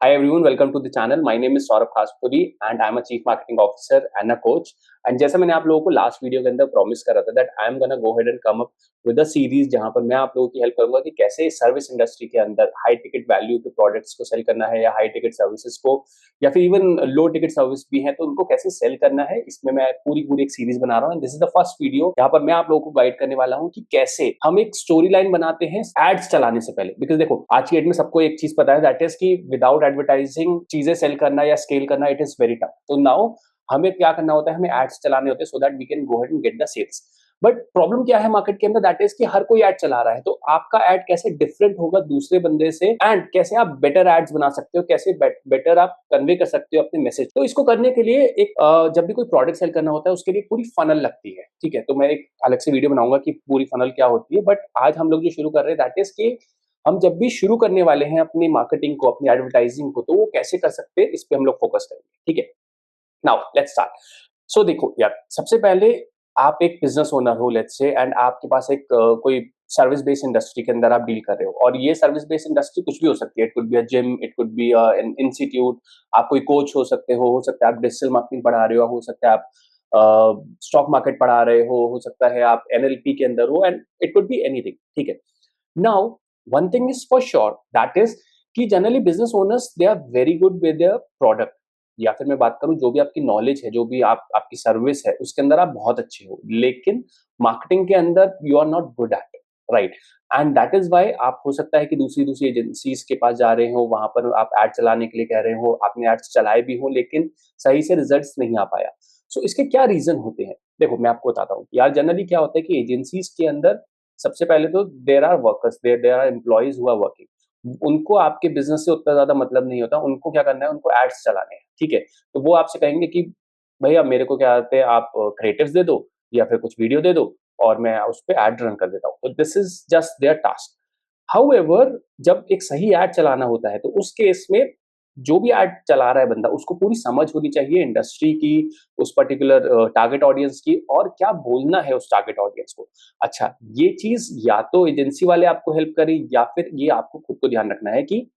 Hi everyone, welcome to the channel. My name is Saurabh Khaspuri and I'm a Chief Marketing Officer and a coach. And जैसा मैंने आप लोगों को last video के अंदर promise करा था that I am gonna go ahead and come up with a series जहां पर मैं आप लोगों की हेल्प करूंगा कि कैसे सर्विस इंडस्ट्री के अंदर हाई टिकट वैल्यू के प्रोडक्ट्स को सेल करना है या हाई टिकट सर्विसेज को या फिर इवन लो टिकट सर्विस भी है तो उनको कैसे सेल करना है। इसमें मैं पूरी एक सीरीज बना रहा हूँ। This is the first video जहां पर मैं आप लोगों को गाइड करने वाला हूँ कि कैसे हम एक स्टोरी लाइन बनाते हैं एड्स चलाने से पहले। बिकॉज देखो आज की डेट में सबको एक चीज पता है दैट इज कि विदाउट एडवर्टाइजिंग चीजें सेल करना या स्केल करना इट इज वेरी टफ। तो नाउ हमें क्या करना होता है, हमें एड्स चलाने होते हैं so that we can go ahead and get the sales. But problem क्या है मार्केट के अंदर, दैट इज कि हर कोई ऐड चला रहा है। तो आपका ऐड कैसे डिफरेंट होगा दूसरे बंदे से एंड कैसे आप बेटर एड्स बना सकते हो, कैसे बेटर आप कन्वे कर सकते हो अपने मैसेज। तो इसको करने के लिए एक जब भी कोई प्रोडक्ट सेल करना होता है उसके लिए पूरी फनल लगती है। ठीक है, तो मैं एक अलग से वीडियो बनाऊंगा कि पूरी फनल क्या होती है। बट आज हम लोग जो शुरू कर रहे हैं दैट इज कि हम जब भी शुरू करने वाले हैं अपनी मार्केटिंग को, अपनी एडवर्टाइजिंग को, तो वो कैसे कर सकते हैं इस पे हम लोग फोकस करेंगे। ठीक है, नाउ लेट्स स्टार्ट। सो देखो यार, सबसे पहले आप एक बिजनेस ओनर हो लेट्स से एंड आपके पास एक कोई सर्विस बेस्ड इंडस्ट्री के अंदर आप डील कर रहे हो। और ये सर्विस बेस्ड इंडस्ट्री कुछ भी हो सकती है। It could be a gym, it could B an institute, आप कोई कोच हो सकता है आप डिजिटल मार्केटिंग पढ़ा रहे हो सकता है आप स्टॉक मार्केट पढ़ा रहे हो सकता है आप एनएलपी के अंदर हो, and it could be anything. ठीक है, now one thing is for sure that is कि generally business owners they are very good with their product, या फिर मैं बात करूं जो भी आपकी नॉलेज है, जो भी आपकी सर्विस है उसके अंदर आप बहुत अच्छे हो, लेकिन मार्केटिंग के अंदर you are not good at it, right. And that is why आप हो सकता है कि दूसरी दूसरी एजेंसीज के पास जा रहे हो, वहां पर आप एड चलाने के लिए कह रहे हो, आपने एड्स चलाए भी हो लेकिन सही से रिजल्ट्स नहीं आ पाया। सो इसके क्या रीजन होते हैं, देखो मैं आपको बताता हूँ यार। जनरली क्या होता है कि एजेंसीज के अंदर सबसे पहले तो there are workers, there are employees who are working. उनको आपके बिजनेस से उतना ज्यादा मतलब नहीं होता, उनको क्या करना है, उनको एड्स चलाने हैं। ठीक है, तो वो आपसे कहेंगे कि भैया मेरे को क्या आते हैं, आप क्रिएटिव्स दे दो या फिर कुछ वीडियो दे दो और मैं उस पर एड रन कर देता हूँ। तो this is just there task. However जब एक सही एड चलाना होता है तो उस केस में जो भी एड चला रहा है बंदा, उसको पूरी समझ होनी चाहिए इंडस्ट्री की, उस पर्टिकुलर टारगेट ऑडियंस की, और क्या बोलना है उस टारगेट ऑडियंस को। अच्छा, ये चीज या तो एजेंसी वाले आपको हेल्प करें या फिर ये आपको खुद को ध्यान रखना है कि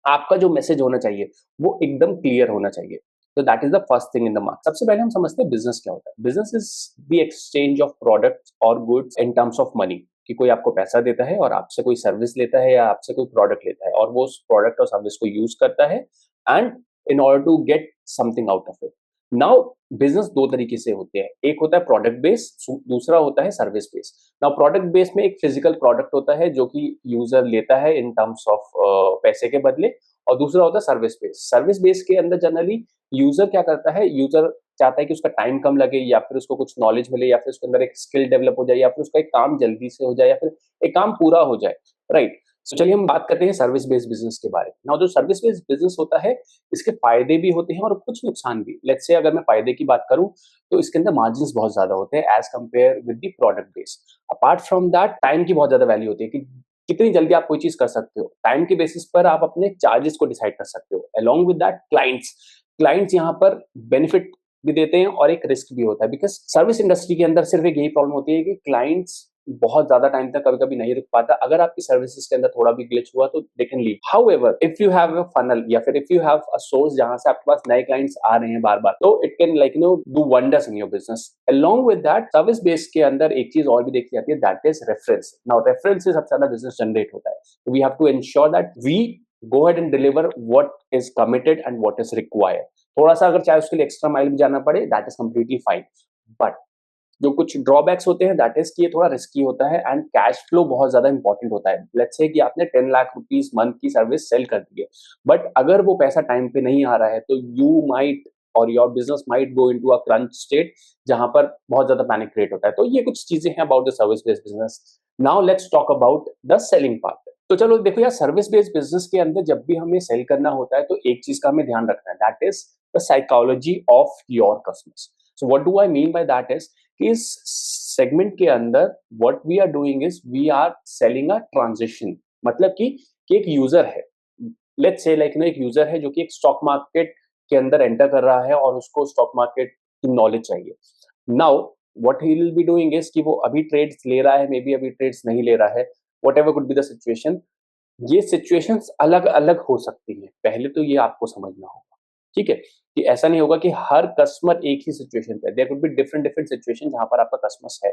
आपका जो मैसेज होना चाहिए वो एकदम क्लियर होना चाहिए। तो that is the first thing in the market. सबसे पहले हम समझते हैं बिजनेस क्या होता है। Business is the exchange of products और goods in terms of money. कि कोई आपको पैसा देता है और आपसे कोई सर्विस लेता है या आपसे कोई प्रोडक्ट लेता है और वो उस प्रोडक्ट और सर्विस को यूज करता है and in order to get something out of it. Now business दो तरीके से होते हैं, एक होता है प्रोडक्ट बेस, दूसरा होता है service base. Now product base में एक फिजिकल प्रोडक्ट होता है जो कि यूजर लेता है इन टर्म्स ऑफ पैसे के बदले, और दूसरा होता है सर्विस बेस। सर्विस बेस के अंदर जनरली यूजर क्या करता है, यूजर चाहता है कि उसका टाइम कम लगे या फिर उसको कुछ नॉलेज मिले या फिर उसके अंदर एक स्किल डेवलप हो जाए या फिर उसका एक काम जल्दी से हो जाए या फिर एक काम पूरा हो जाए, राइट। तो चलिए हम बात करते हैं सर्विस बेस्ड बिजनेस के बारे में। जो सर्विस बेस्ड बिजनेस होता है इसके फायदे भी होते हैं और कुछ नुकसान भी। लेट्स से अगर मैं फायदे की बात करूं तो इसके अंदर मार्जिन बहुत ज्यादा होते हैं as compare with the product base. Apart from that time की बहुत ज्यादा वैल्यू होती है कि कितनी जल्दी आप कोई चीज कर सकते हो। टाइम के बेसिस पर आप अपने चार्जेस को डिसाइड कर सकते हो। Along with that clients, clients यहाँ पर बेनिफिट भी देते हैं और एक रिस्क भी होता है। बिकॉज सर्विस इंडस्ट्री के अंदर सिर्फ एक यही प्रॉब्लम होती है कि क्लाइंट्स बहुत ज्यादा टाइम तक कभी कभी नहीं रुक पाता। अगर आपकी सर्विसेज के अंदर थोड़ा भी ग्लिच हुआ तो they can leave. However if you have a funnel या फिर if you have a source जहां से आपके पास नए क्लाइंट्स आ रहे हैं बार बार, तो it can like do wonders in your business. Along with that service base के अंदर एक चीज और भी देखी जाती है that is reference. Now reference से सबसे ज्यादा बिजनेस जनरेट होता है। We have to ensure that we go ahead and deliver what is committed and what is required। थोड़ा सा अगर चाहे उसके लिए एक्स्ट्रा माइल भी जाना पड़े that is completely fine. But जो कुछ ड्रॉबैक्स होते हैं दैट इज कि ये थोड़ा रिस्की होता है एंड कैश फ्लो बहुत ज्यादा इंपॉर्टेंट होता है। लेट्स से कि आपने 10 लाख रुपीस मंथ की सर्विस सेल कर दी है, बट अगर वो पैसा टाइम पे नहीं आ रहा है तो यू माइट और your business might go into a crunch state जहां पर बहुत ज्यादा पैनिक क्रिएट होता है। तो ये कुछ चीजें हैं about the service based business. Now let's talk about the selling part. तो चलो देखो यार, सर्विस बेस्ड बिजनेस के अंदर जब भी हमें सेल करना होता है तो एक चीज का हमें ध्यान रखना है that is the psychology of your customers. So what do I mean by that is कि इस सेगमेंट के अंदर what we are doing is we are selling a transition. मतलब कि एक यूजर है, लेट्स से लाइक एक यूजर है जो कि एक स्टॉक मार्केट के अंदर एंटर कर रहा है और उसको स्टॉक मार्केट की नॉलेज चाहिए। Now what he will be doing is कि वो अभी ट्रेड्स ले रहा है, मे बी अभी ट्रेड्स नहीं ले रहा है, what ever could be the situation. ये सिचुएशंस अलग-अलग हो सकती हैं, पहले तो ये आपको समझना होगा, ठीक है? कि ऐसा नहीं होगा कि हर कस्टमर एक ही सिचुएशन पे है, there could be different different situation जहाँ पर आपका कस्टमर्स है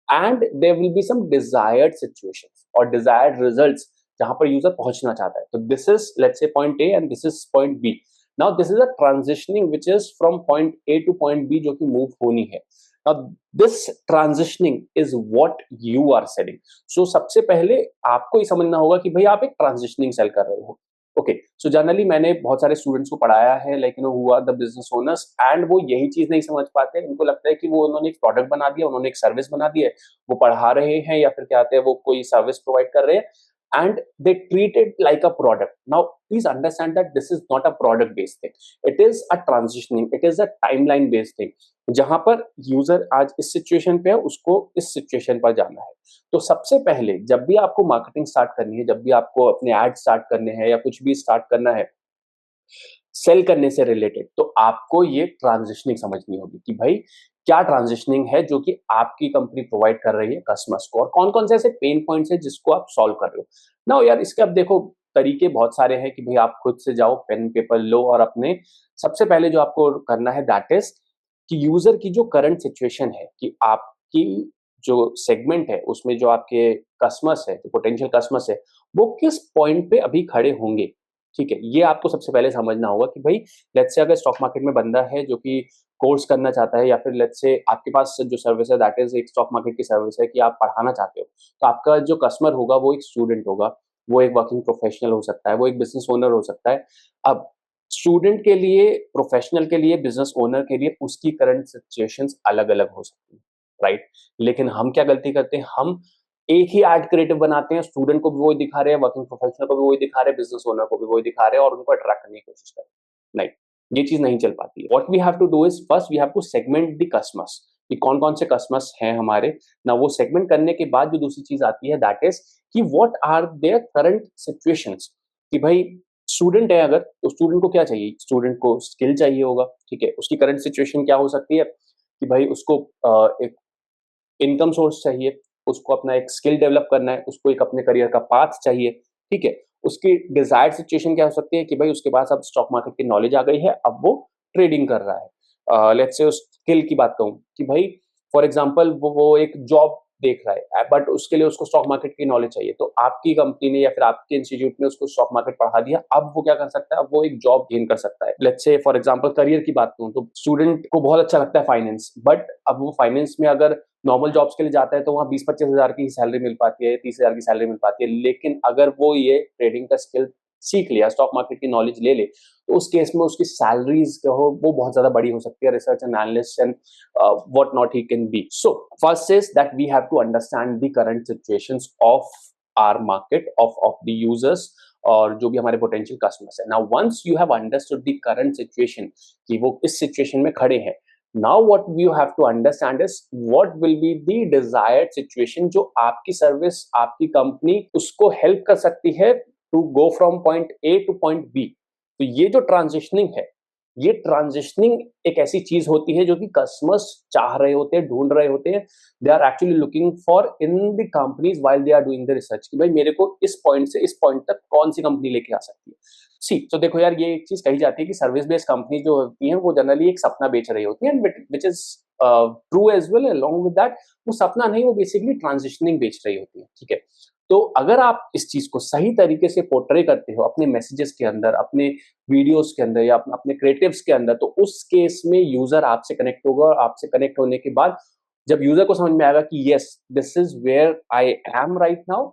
and there will be some desired situations और डिजायर्ड रिजल्ट्स जहाँ पर यूजर पहुँचना चाहता है। तो this is let's say point A and this is point B. Now this is a transitioning which is from point A to point B जो कि move होनी है। Now this transitioning is what you are selling. सो सबसे पहले आपको ये समझना होगा कि भाई आप एक ट्रांजिशनिंग सेल कर रहे हो। ओके, सो जनरली मैंने बहुत सारे स्टूडेंट्स को पढ़ाया है like you know who are the business owners and वो यही चीज नहीं समझ पाते। उनको लगता है कि वो उन्होंने एक प्रोडक्ट बना दिया, उन्होंने एक सर्विस बना दी है, वो पढ़ा रहे हैं या फिर क्या कहते हैं वो कोई सर्विस प्रोवाइड कर रहे हैं and they treat it like a product. Now please understand that this is not a product based thing, it is a transitioning, it is a timeline based thing जहां पर यूजर आज इस situation पे है उसको इस सिचुएशन पर जाना है। तो सबसे पहले जब भी आपको मार्केटिंग स्टार्ट करनी है, जब भी आपको अपने एड स्टार्ट करने हैं या कुछ भी स्टार्ट करना है सेल करने से रिलेटेड, तो आपको ये ट्रांजिशनिंग समझनी होगी कि भाई क्या ट्रांजिशनिंग है जो कि आपकी कंपनी प्रोवाइड कर रही है कस्टमर्स को और कौन कौन से ऐसे पेन पॉइंट्स है जिसको आप सॉल्व कर रहे हो ना यार। इसके अब देखो तरीके बहुत सारे हैं कि भाई आप खुद से जाओ पेन पेपर लो और अपने सबसे पहले जो आपको करना है दैट इज कि यूजर की जो करंट सिचुएशन है कि आपकी जो सेगमेंट है उसमें जो आपके कस्टमर्स है, जो पोटेंशियल कस्टमर्स है, वो किस पॉइंट पे अभी खड़े होंगे। ठीक है, ये आपको सबसे पहले समझना होगा कि भाई लेट्स से अगर स्टॉक मार्केट में बंदा है जो कि कोर्स करना चाहता है या फिर लेट्स से आपके पास जो सर्विस है दैट इज एक स्टॉक मार्केट की सर्विस है कि आप पढ़ाना चाहते हो, तो आपका जो कस्टमर होगा वो एक स्टूडेंट होगा, वो एक वर्किंग प्रोफेशनल हो सकता है, वो एक बिजनेस ओनर हो सकता है। अब स्टूडेंट के लिए, प्रोफेशनल के लिए, बिजनेस ओनर के लिए उसकी करंट सिचुएशंस अलग-अलग हो सकती है, राइट? लेकिन हम क्या गलती करते हैं, हम एक ही एड क्रिएटिव बनाते हैं, स्टूडेंट को भी वही दिखा रहे हैं, वर्किंग प्रोफेशनल को भी वही दिखा रहे हैं, बिजनेस ओनर को भी वही दिखा रहे हैं और उनको अट्रैक्ट करने की कोशिश कर रहे हैं। राइट? ये चीज नहीं चल पाती है। What we have to do is first we have to segment the customers कि कौन-कौन से कस्टमर्स हैं हमारे। ना वो सेगमेंट करने के बाद जो दूसरी चीज आती है दैट इज कि what are their current situations कि भाई स्टूडेंट है अगर तो स्टूडेंट को क्या चाहिए? स्टूडेंट को स्किल चाहिए होगा, ठीक है? उसकी करंट सिचुएशन क्या हो सकती है कि भाई उसको एक इनकम सोर्स चाहिए, उसको अपना एक स्किल डेवलप करना है, उसको एक अपने करियर का पाथ चाहिए, ठीक है? उसकी डिज़ायर्ड सिचुएशन क्या हो सकती है कि भाई उसके पास अब स्टॉक मार्केट की नॉलेज आ गई है, अब वो ट्रेडिंग कर रहा है। लेट्स से उस स्किल की बात कहूँ कि भाई फॉर एग्ज़ाम्पल वो एक जॉब देख रहा है बट उसके लिए उसको स्टॉक मार्केट की नॉलेज चाहिए, तो आपकी कंपनी ने या फिर आपके इंस्टीट्यूट ने उसको स्टॉक मार्केट पढ़ा दिया, अब वो क्या कर सकता है? अब वो एक जॉब गेन कर सकता है। Let's say for example career की बात करूँ तो स्टूडेंट को बहुत अच्छा लगता है फाइनेंस, बट अब वो फाइनेंस में अगर नॉर्मल जॉब्स के लिए जाता है तो वहाँ 20-25 हज़ार की सैलरी मिल पाती है, 30 हज़ार की सैलरी मिल पाती है। लेकिन अगर वो ये ट्रेडिंग का स्किल सीख लिया, स्टॉक मार्केट की नॉलेज ले ले, तो उस केस में उसकी सैलरीज कहो वो बहुत ज़्यादा बड़ी हो सकती है, research and analyst and what not he can be. So first is that we have to understand the current situations of our market, of the users और जो भी हमारे potential customers है। Now once you have understood the current situation कि वो इस situation में खड़े हैं, now what you have to understand is what will be the desired situation जो आपकी सर्विस, आपकी कंपनी उसको हेल्प कर सकती है to go from point A to point B। तो ये जो ट्रांजिशनिंग है, ये ट्रांजिशनिंग एक ऐसी चीज होती है जो कि कस्टमर्स चाह रहे होते हैं, ढूंढ रहे होते हैं। They are actually looking for in the companies while they are doing the research कि भाई मेरे को इस पॉइंट से इस पॉइंट तक कौन सी कंपनी लेके आ सकती है। सी तो देखो यार ये एक चीज कही जाती है कि सर्विस बेस्ड कंपनी जो होती हैं वो जनरली एक सपना बेच रही होती है which is true as well. Along with that वो सपना नहीं, वो बेसिकली ट्रांजिशनिंग बेच रही होती है, ठीक है? तो अगर आप इस चीज को सही तरीके से पोर्ट्रे करते हो अपने मैसेजेस के अंदर, अपने वीडियोस के अंदर या अपने क्रिएटिव्स के अंदर, तो उस केस में यूजर आपसे कनेक्ट होगा और आपसे कनेक्ट होने के बाद जब यूजर को समझ में आएगा कि yes this is where I am right now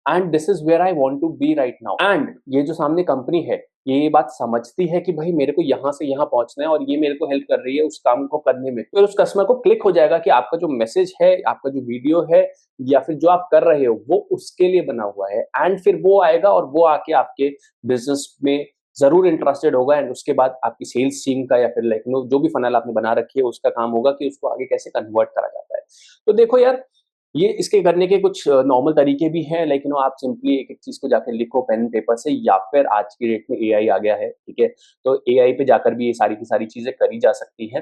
and this is where I want to be right now, and ये जो सामने कंपनी है ये बात समझती है कि भाई मेरे को यहाँ से यहाँ पहुंचना है और ये मेरे को हेल्प कर रही है उस काम को करने में, फिर उस कस्टमर को क्लिक हो जाएगा कि आपका जो मैसेज है, आपका जो वीडियो है या फिर जो आप कर रहे हो वो उसके लिए बना हुआ है, एंड फिर वो आएगा और वो आके आपके बिजनेस में जरूर इंटरेस्टेड होगा एंड उसके बाद आपकी सेल्स टीम का या फिर लाइक नो जो भी फनल आपने बना रखी है उसका काम होगा कि उसको आगे कैसे कन्वर्ट करा जाता है। तो देखो यार ये इसके करने के कुछ नॉर्मल तरीके भी हैं, लाइक यू नो आप सिंपली एक-एक चीज़ को जाके लिखो पेन पेपर से या फिर आज की डेट में एआई आ गया है, ठीक है? तो एआई पे जाकर भी ये सारी की सारी चीज़ें करी जा सकती हैं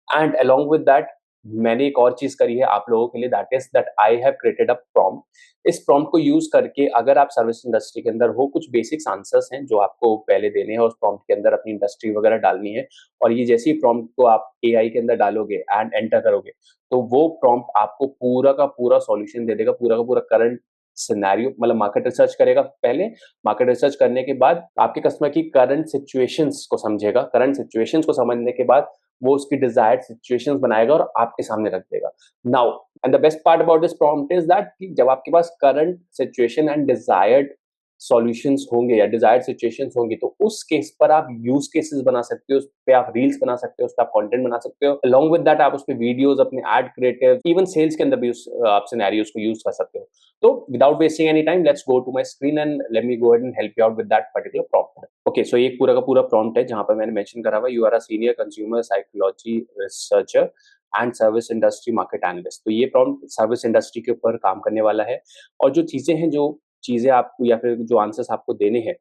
एंड अलोंग विद दैट मैंने एक और चीज करी है आप लोगों के लिए, that is that I have created a prompt. इस प्रॉम्प्ट को यूज करके अगर आप सर्विस इंडस्ट्री के अंदर हो, कुछ बेसिक्स आंसर्स हैं जो आपको पहले देने हैं, उस प्रॉम्प्ट के अंदर अपनी इंडस्ट्री वगैरह डालनी है, और ये जैसे ही प्रॉम्प्ट को आप एआई के अंदर डालोगे एंड एंटर करोगे, तो वो प्रॉम्प्ट आपको पूरा का पूरा सॉल्यूशन दे देगा, पूरा का पूरा करंट सिनेरियो, मतलब मार्केट रिसर्च करेगा पहले, मार्केट रिसर्च करने के बाद आपके कस्टमर की करंट सिचुएशंस को समझेगा, करंट सिचुएशंस को समझने के बाद वो उसकी डिजायर्ड सिचुएशंस बनाएगा और आपके सामने रख देगा। Now and the best part about this prompt is that कि जब आपके पास current situation and desired solutions होंगे या डिजायर्ड सिचुएशंस होंगी, तो उस केस पर आप यूज केसेस बना सकते हो, उस पे आप रील्स बना सकते हो, उस पे आप कंटेंट बना सकते हो, अलोंग विद दैट आप उस पे वीडियोस, अपने एड क्रिएटिव, इवन सेल्स के अंदर भी आप सिनेरियोस को यूज कर सकते हो। तो without wasting any time, let's go to my screen and let me go ahead and help you out with that particular prompt. Okay, so ये पूरा का पूरा प्रॉम्प्ट है जहां पर मैंने मेंशन करा हुआ, you are a senior consumer psychology researcher and service industry market analyst. तो ये प्रॉम्प्ट सर्विस इंडस्ट्री के ऊपर काम करने वाला है, और जो चीजें हैं, जो चीजें आपको या फिर जो आंसर्स आपको देने हैं,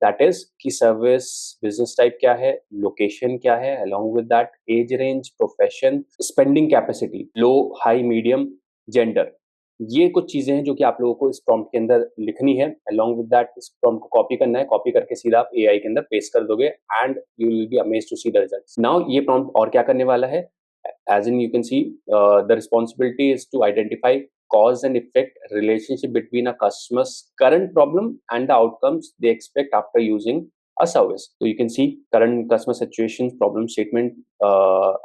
दैट इज कि सर्विस बिजनेस टाइप क्या है, लोकेशन क्या है, along with that age range, profession, spending capacity, low, high, medium, gender. ये कुछ चीजें हैं जो कि आप लोगों को इस प्रॉम्प्ट के अंदर लिखनी है। अलोंग विद दैट इस प्रॉम्प्ट को कॉपी करना है, कॉपी करके सीधा आप एआई के अंदर पेस्ट कर दोगे and you will be amazed to see the results. Now ये प्रॉम्प्ट और क्या करने वाला है, as in you can see, the responsibility is to identify cause and effect relationship between a customer's current problem and the outcomes they expect after using a service. So you can see current customer situation, problem statement,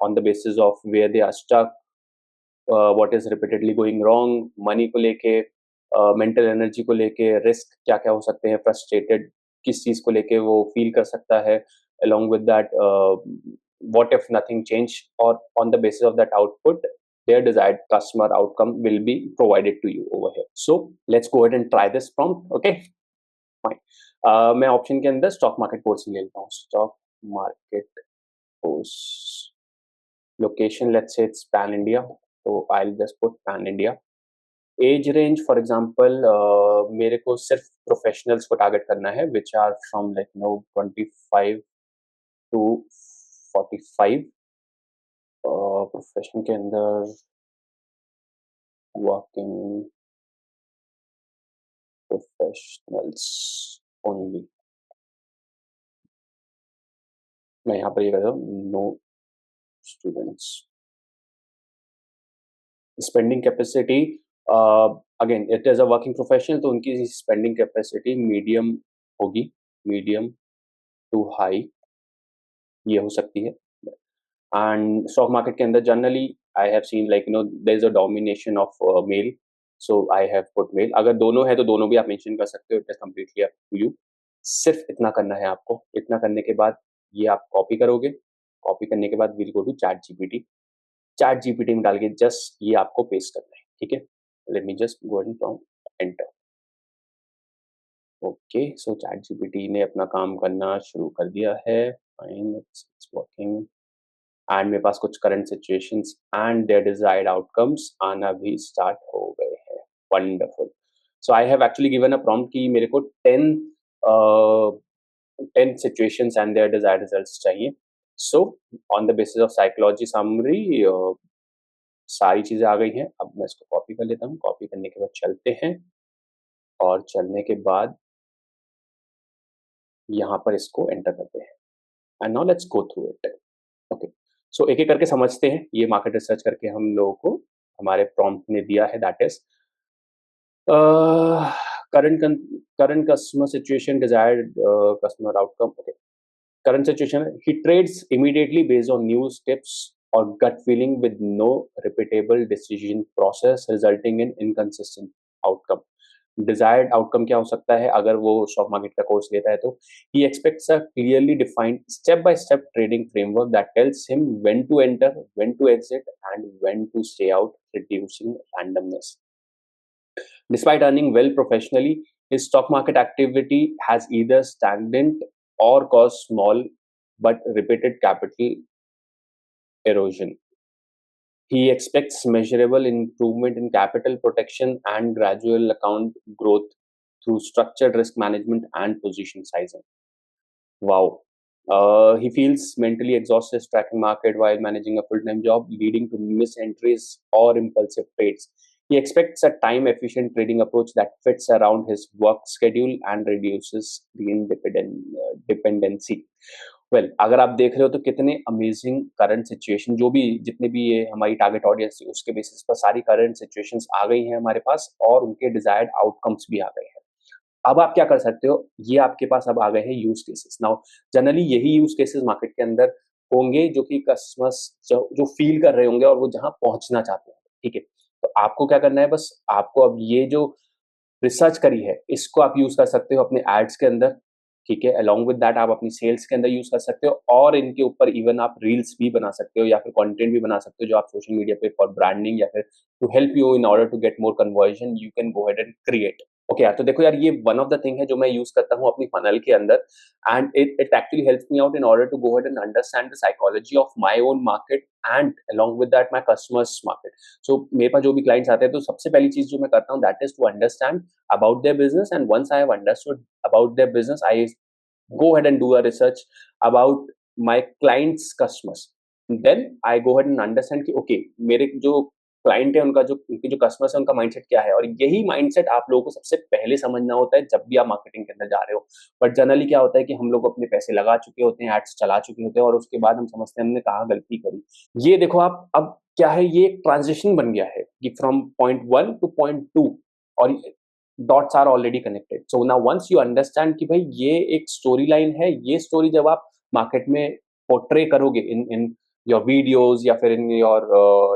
on the basis of where they are stuck, what is repeatedly going wrong, money को लेके, mental energy को लेके, risk क्या क्या हो सकते हैं, frustrated किस चीज को लेके वो फील कर सकता है, along with that, what if nothing change, or on the basis of that output their desired customer outcome will be provided to you over here. So let's go ahead and try this prompt. Okay, fine. मैं option के अंदर stock market course ले लेता हूँ, stock market course, location, let's say it's pan India, so I'll just put pan India. Age range for example, मेरे को सिर्फ professionals को टारगेट करना है, which are from like 25 to 45। Profession के अंदर वर्किंग प्रोफेशनल्स ओनली, मैं यहाँ पर ये कर रहा हूँ, no students. Spending capacity, again it is a working professional, तो उनकी स्पेंडिंग कैपेसिटी मीडियम होगी, मीडियम टू हाई ये हो सकती है। एंड स्टॉक मार्केट के अंदर generally I have seen like there is a domination of male, so I have put male. अगर दोनों है तो दोनों भी आप मेंशन कर सकते हो, it is completely up to you. सिर्फ इतना करना है आपको, इतना करने के बाद ये आप कॉपी करोगे, कॉपी करने के बाद will go to chat GPT, chat GPT में डाल के जस्ट ये आपको पेस्ट करना है, ठीक है। Let me just go and from enter. Okay, so chat GPT ने अपना काम करना शुरू कर दिया है, फाइन, इट्स वर्किंग, एंड मेरे पास कुछ current situations and their desired outcomes आना भी स्टार्ट हो गए हैं। Wonderful. So I have actually given a prompt कि मेरे को 10 situations and their desired results चाहिए। So on the basis of psychology summary, सारी चीजें आ गई हैं। अब मैं इसको कॉपी कर लेता हूँ, कॉपी करने के बाद चलते हैं, और चलने के बाद यहाँ पर इसको एंटर करते हैं, and now let's go through it. Okay, so एक एक करके समझते हैं। ये मार्केट रिसर्च करके हम लोगों को हमारे प्रॉम्प्ट ने दिया है, that is current current customer situation, desired customer outcome. Okay, current situation, he trades immediately based on news, tips, or gut feeling with no repeatable decision process resulting in inconsistent outcome. Desired outcome क्या हो सकता है अगर वो stock market का course लेता है तो, he expects a clearly defined step by step trading framework that tells him when to enter, when to exit, and when to stay out, reducing randomness. Despite earning well professionally, his stock market activity has either stagnant or caused small but repeated capital erosion. He expects measurable improvement in capital protection and gradual account growth through structured risk management and position sizing. Wow. He feels mentally exhausted tracking market while managing a full-time job, leading to missed entries or impulsive trades. He expects a time-efficient trading approach that fits around his work schedule and reduces screen dependency. Well अगर आप देख रहे हो तो कितने amazing current situation जो भी जितने भी ये हमारी टारगेट ऑडियंस थी उसके बेसिस पर सारी करंट सिचुएशंस आ गई हैं हमारे पास और उनके डिजायर्ड आउटकम्स भी आ गए हैं। अब आप क्या कर सकते हो, ये आपके पास अब आ गए हैं यूज केसेस। नाउ जनरली यही यूज केसेस मार्केट के अंदर होंगे जो कि कस्टमर्स जो फील कर रहे होंगे और वो जहां पहुंचना चाहते हैं। ठीक है, तो आपको क्या करना है, बस आपको अब ये जो रिसर्च करी है इसको आप यूज कर सकते हो अपने एड्स के अंदर। ठीक है, अलोंग विद दैट आप अपनी सेल्स के अंदर यूज कर सकते हो और इनके ऊपर इवन आप रील्स भी बना सकते हो या फिर कंटेंट भी बना सकते हो जो आप सोशल मीडिया पे फॉर ब्रांडिंग या फिर to help you in order to get more conversion you can go ahead and create. Okay यार, तो देखो यार, ये वन ऑफ द थिंग है जो मैं यूज करता हूँ अपनी फनल के अंदर and it actually helps me out in order to go ahead and understand the psychology of my own market and along with that my customers market. So मेरे पास जो भी क्लाइंट्स आते हैं तो सबसे पहली चीज जो मैं करता हूँ that is to understand about their business, and once I have understood about their business I go ahead and do a research about my clients customers, then I go ahead and understand कि okay मेरे जो client है उनके जो customers है उनका mindset क्या है, और यही माइंडसेट आप लोगों को सबसे पहले समझना होता है जब भी आप मार्केटिंग के अंदर जा रहे हो। बट जनरली क्या होता है कि हम लोग अपने पैसे लगा चुके होते हैं, एड्स चला चुके होते हैं और उसके बाद हम समझते हैं हमने कहाँ गलती करी। ये देखो आप अब क्या है, ये एक ट्रांजिशन बन गया है कि फ्रॉम पॉइंट 1 to पॉइंट 2 और dots are already connected. So now once you understand कि भाई ये एक स्टोरी लाइन है, ये स्टोरी जब आप मार्केट में पोर्ट्रे करोगे इन इन योर वीडियोस या फिर इन योर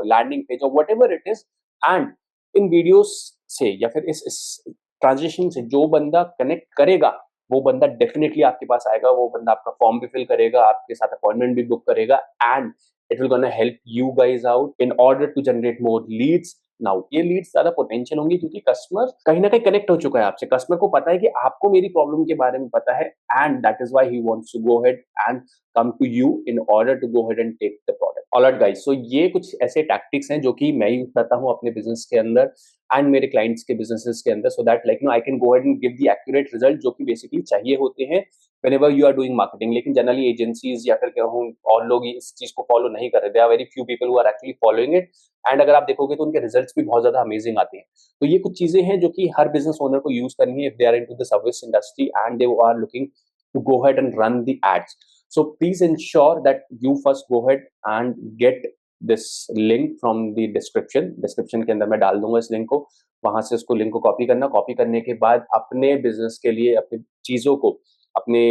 लैंडिंग पेज और whatever it is, and in videos से या फिर इस ट्रांजिशन से जो बंदा कनेक्ट करेगा वो बंदा डेफिनेटली आपके पास आएगा, वो बंदा आपका फॉर्म भी फिल करेगा, आपके साथ अपॉइंटमेंट भी बुक करेगा and it will gonna help you guys out in order to generate more leads. Now ये लीड्स ज्यादा पोटेंशियल होंगी क्योंकि कस्टमर कहीं ना कहीं कनेक्ट हो चुका है आपसे, कस्टमर को पता है कि आपको मेरी प्रॉब्लम के बारे में पता है and that is why he wants to go ahead and come to you in order to go ahead and take the product. Alright guys, so ये कुछ ऐसे टैक्टिक्स हैं जो कि मैं यूज करता हूं अपने बिजनेस के अंदर एंड मेरे क्लाइंट्स के बिजनेसेस के अंदर, so that like no I can go ahead and give the accurate result जो कि बेसिकली चाहिए होते हैं whenever you are doing marketing। लेकिन जनरली एजेंसीज या फिर कहूँ और लोग इस चीज को फॉलो नहीं कर रहे, they are very few people who are actually following it and अगर आप देखोगे तो उनके रिजल्ट्स भी बहुत ज्यादा अमेजिंग आते हैं। तो ये कुछ चीजें हैं जो कि हर बिजनेस ओनर को यूज करनी है if they are into the service industry and they are looking to go ahead and run the ads। So please ensure that you first go ahead and get this link from the description के अंदर मैं डाल दूंगा इस link को, वहां से उसको लिंक को कॉपी करना, कॉपी करने के बाद अपने बिजनेस के लिए अपनी चीजों को अपने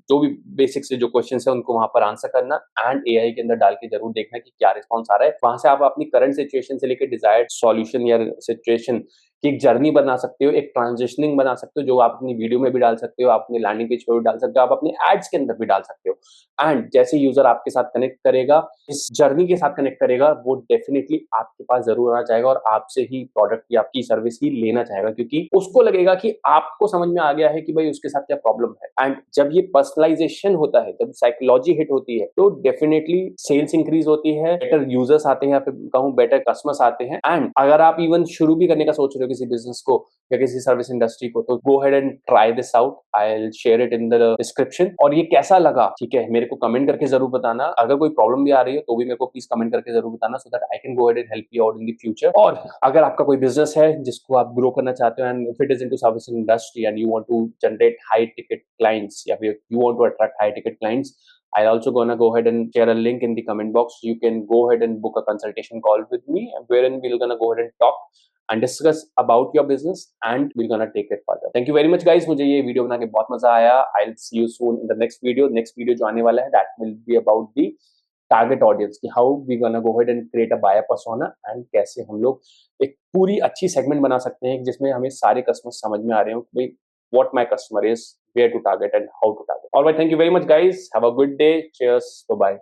जो भी बेसिक से जो क्वेश्चन है उनको वहां पर आंसर करना एंड एआई के अंदर डाल के जरूर देखना कि क्या रिस्पॉन्स आ रहा है। वहां से आप अपनी करंट सिचुएशन से लेकर डिजायर्ड सॉल्यूशन या सिचुएशन की एक जर्नी बना सकते हो, एक ट्रांजिशनिंग बना सकते हो जो आप अपनी वीडियो में भी डाल सकते हो, आप अपने लैंडिंग पेज पर भी डाल सकते हो, आप अपने एड्स के अंदर भी डाल सकते हो। एंड जैसे यूजर आपके साथ कनेक्ट करेगा, इस जर्नी के साथ कनेक्ट करेगा, वो डेफिनेटली आपके पास जरूर आना चाहेगा और आपसे ही प्रोडक्ट या आपकी सर्विस ही लेना चाहेगा क्योंकि उसको लगेगा कि आपको समझ में आ गया है कि भाई उसके साथ क्या प्रॉब्लम है। एंड जब ये पर्सनलाइजेशन होता है, जब साइकोलॉजी हिट होती है तो डेफिनेटली सेल्स इंक्रीज होती है, बेटर यूजर्स आते हैं या फिर कहूँ बेटर कस्टमर्स आते हैं। एंड अगर आप इवन शुरू भी करने का सोच रहे हो किसी बिजनेस को या किसी सर्विस इंडस्ट्री को, तो गो ahead and try this out, I will share it in the description. और ये कैसा लगा, ठीक है, मेरे को कमेंट करके जरूर बताना। अगर कोई प्रॉब्लम भी आ रही है तो भी मेरे को प्लीज कमेंट करके जरूर बताना so that I can go ahead and help you out in the future. और अगर आपका कोई बिजनेस है जिसको आप ग्रो करना चाहते हो and if it is into service industry and you want to generate high ticket clients या फिर you want to attract high ticket clients, I'll also gonna go ahead and share a link in the comment box. You can go ahead and book a consultation call with me wherein we're gonna go ahead and talk and discuss about your business and we're gonna take it further। Thank you very much guys, मुझे ये video बना के बहुत मजा आया। I'll see you soon in the next video। next video जो आने वाला है that will be about the target audience की, how we gonna go ahead and create a buyer persona and कैसे हम लोग एक पूरी अच्छी सेगमेंट बना सकते हैं जिसमें हमें सारे कस्टमर समझ में आ रहे हो कि भाई what my customer is, where to target and how to target। All right, thank you very much guys, have a good day, cheers, bye bye।